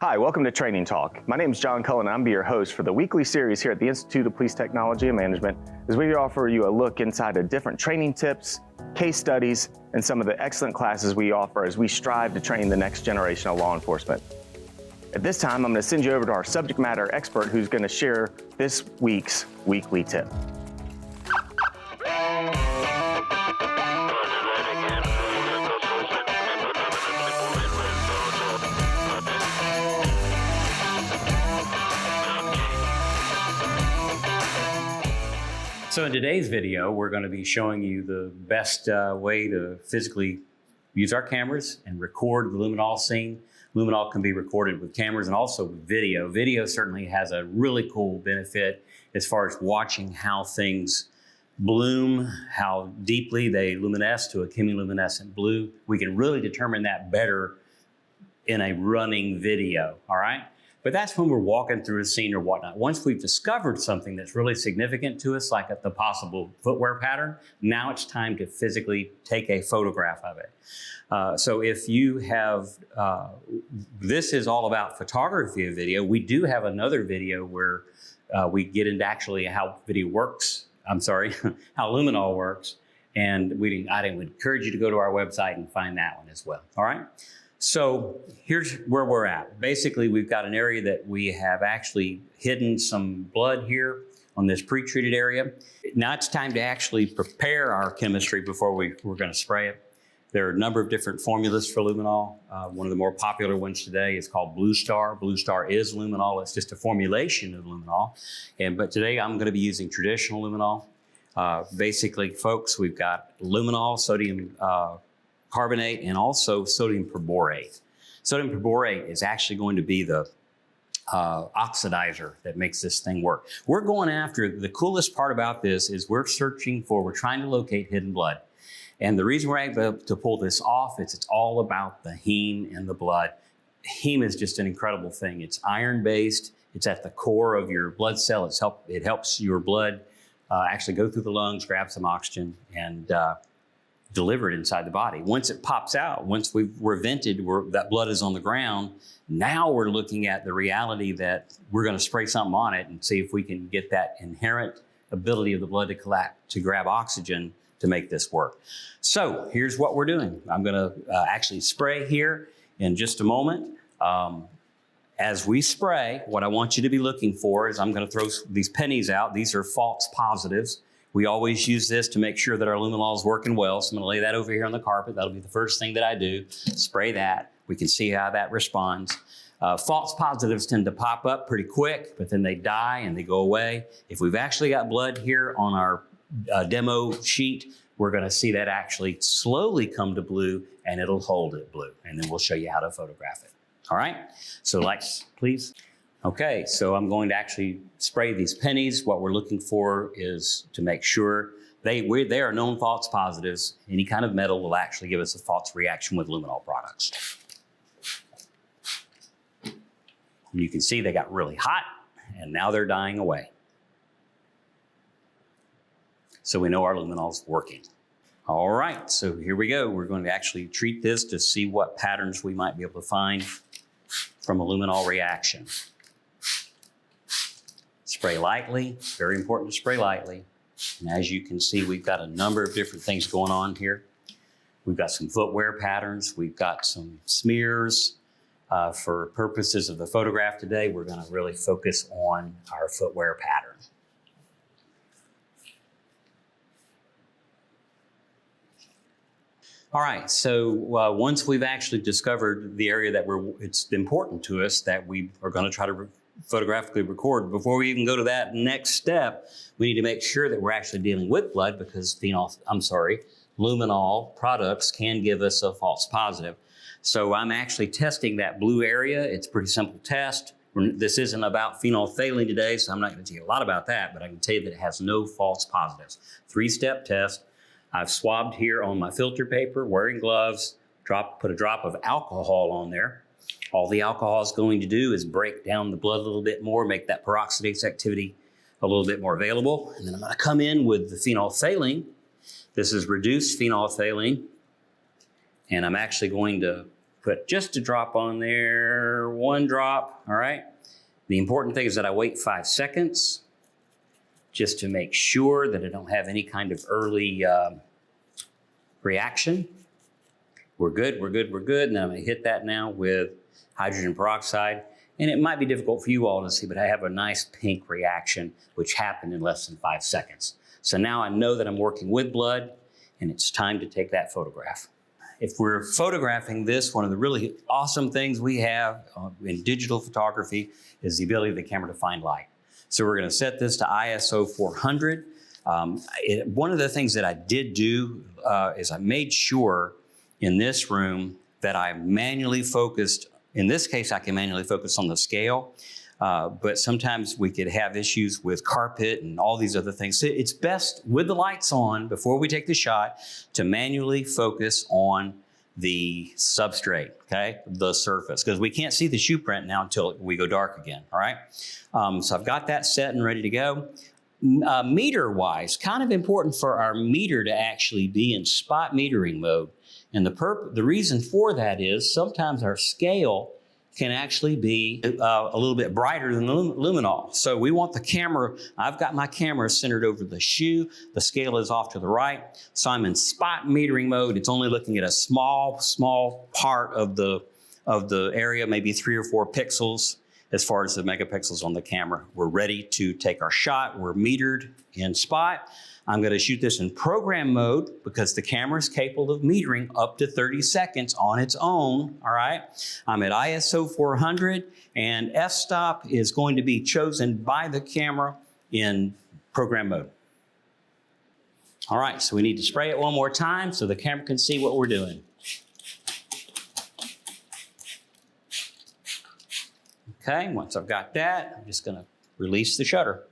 Hi, welcome to Training Talk. My name is John Cullen and I'll be your host for the weekly series here at the Institute of Police Technology and Management as we offer you a look inside of different training tips, case studies, and some of the excellent classes we offer as we strive to train the next generation of law enforcement. At this time, I'm going to send you over to our subject matter expert who's going to share this week's weekly tip. So in today's video, we're going to be showing you the best way to physically use our cameras and record the luminol scene. Luminol can be recorded with cameras and also with video. Video certainly has a really cool benefit as far as watching how things bloom, how deeply they luminesce to a chemiluminescent blue. We can really determine that better in a running video, all right? But that's when we're walking through a scene or whatnot. Once we've discovered something that's really significant to us, like the possible footwear pattern, now it's time to physically take a photograph of it. So if you have, this is all about photography of video. We do have another video where we get into actually how video works. I'm sorry, how luminol works. And I would encourage you to go to our website and find that one as well, all right? So here's where we're at. Basically, we've got an area that we have actually hidden some blood here on this pre-treated area. Now it's time to actually prepare our chemistry before we're going to spray it. There are a number of different formulas for luminol. One of the more popular ones today is called Blue Star. Blue Star is luminol. It's just a formulation of luminol. But today I'm going to be using traditional luminol. Basically, folks, we've got luminol, sodium carbonate, and also sodium perborate. Sodium perborate is actually going to be the oxidizer that makes this thing work. We're going after, the coolest part about this is we're trying to locate hidden blood. And the reason we're able to pull this off is it's all about the heme and the blood. Heme is just an incredible thing. It's iron-based. It's at the core of your blood cell. It helps your blood actually go through the lungs, grab some oxygen, and delivered inside the body. Once it pops out, once we're vented, that blood is on the ground, now we're looking at the reality that we're going to spray something on it and see if we can get that inherent ability of the blood to grab oxygen to make this work. So here's what we're doing. I'm going to actually spray here in just a moment. As we spray, what I want you to be looking for is I'm going to throw these pennies out. These are false positives. We always use this to make sure that our luminol is working well. So I'm going to lay that over here on the carpet. That'll be the first thing that I do. Spray that. We can see how that responds. False positives tend to pop up pretty quick, but then they die and they go away. If we've actually got blood here on our demo sheet, we're going to see that actually slowly come to blue, and it'll hold it blue. And then we'll show you how to photograph it. All right? So lights, please. Okay, so I'm going to actually spray these pennies. What we're looking for is to make sure they are known false positives. Any kind of metal will actually give us a false reaction with luminol products. And you can see they got really hot, and now they're dying away. So we know our luminol's working. All right, so here we go. We're going to actually treat this to see what patterns we might be able to find from a luminol reaction. Spray lightly, very important to spray lightly. And as you can see, we've got a number of different things going on here. We've got some footwear patterns. We've got some smears. For purposes of the photograph today, we're going to really focus on our footwear pattern. All right, so once we've actually discovered the area that it's important to us that we are going to try to photographically record, before we even go to that next step, we need to make sure that we're actually dealing with blood because luminol products can give us a false positive. So I'm actually testing that blue area. It's a pretty simple test. This isn't about phenolphthalein today, so I'm not going to tell you a lot about that, but I can tell you that it has no false positives. 3-step test. I've swabbed here on my filter paper, wearing gloves, put a drop of alcohol on there. All the alcohol is going to do is break down the blood a little bit more, make that peroxidase activity a little bit more available. And then I'm going to come in with the phenolphthalein. This is reduced phenolphthalein. And I'm actually going to Put just a drop on there, 1 drop, all right? The important thing is that I wait 5 seconds just to make sure that I don't have any kind of early reaction. We're good, we're good, we're good. And then I'm gonna hit that now with hydrogen peroxide. And it might be difficult for you all to see, but I have a nice pink reaction, which happened in less than 5 seconds. So now I know that I'm working with blood, and it's time to take that photograph. If we're photographing this, one of the really awesome things we have in digital photography is the ability of the camera to find light. So we're gonna set this to ISO 400. One of the things that I did do is I made sure in this room that I manually focused. In this case, I can manually focus on the scale, but sometimes we could have issues with carpet and all these other things. So it's best with the lights on before we take the shot to manually focus on the substrate, okay, the surface, because we can't see the shoe print now until we go dark again, all right? So I've got that set and ready to go. Meter-wise, kind of important for our meter to actually be in spot metering mode. And the reason for that is sometimes our scale can actually be a little bit brighter than the luminol. So we want the camera, I've got my camera centered over the shoe, the scale is off to the right, so I'm in spot metering mode. It's only looking at a small part of the area, maybe 3 or 4 pixels as far as the megapixels on the camera. We're ready to take our shot. We're metered in spot. I'm gonna shoot this in program mode because the camera is capable of metering up to 30 seconds on its own, all right? I'm at ISO 400 and f-stop is going to be chosen by the camera in program mode. All right, so we need to spray it one more time so the camera can see what we're doing. Okay, once I've got that, I'm just gonna release the shutter.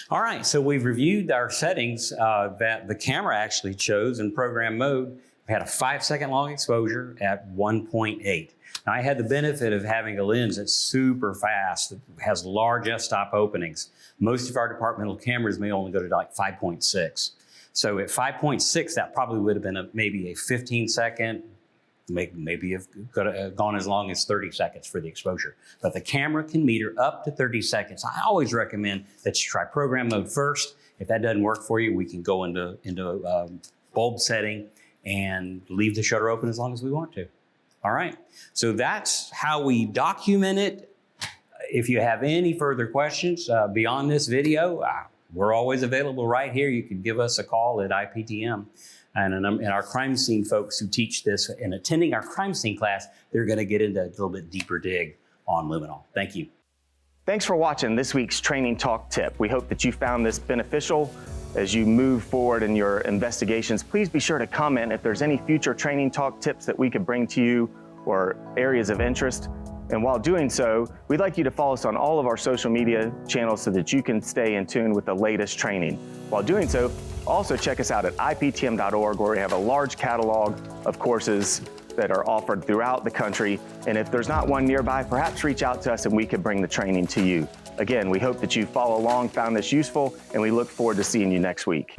All right, so we've reviewed our settings that the camera actually chose in program mode. We had a 5-second long exposure at 1.8. Now I had the benefit of having a lens that's super fast, that has large f-stop openings. Most of our departmental cameras may only go to like 5.6. So at 5.6, that probably would have been maybe a 15-second, maybe have gone as long as 30 seconds for the exposure. But the camera can meter up to 30 seconds. I always recommend that you try program mode first. If that doesn't work for you, we can go into bulb setting and leave the shutter open as long as we want to. All right, so that's how we document it. If you have any further questions beyond this video, we're always available right here. You can give us a call at IPTM. And our crime scene folks who teach this and attending our crime scene class, they're gonna get into a little bit deeper dig on luminol. Thank you. Thanks for watching this week's Training Talk tip. We hope that you found this beneficial as you move forward in your investigations. Please be sure to comment if there's any future Training Talk tips that we could bring to you or areas of interest. And while doing so, we'd like you to follow us on all of our social media channels so that you can stay in tune with the latest training. While doing so, also check us out at IPTM.org, where we have a large catalog of courses that are offered throughout the country. And if there's not one nearby, perhaps reach out to us and we could bring the training to you. Again, we hope that you follow along, found this useful, and we look forward to seeing you next week.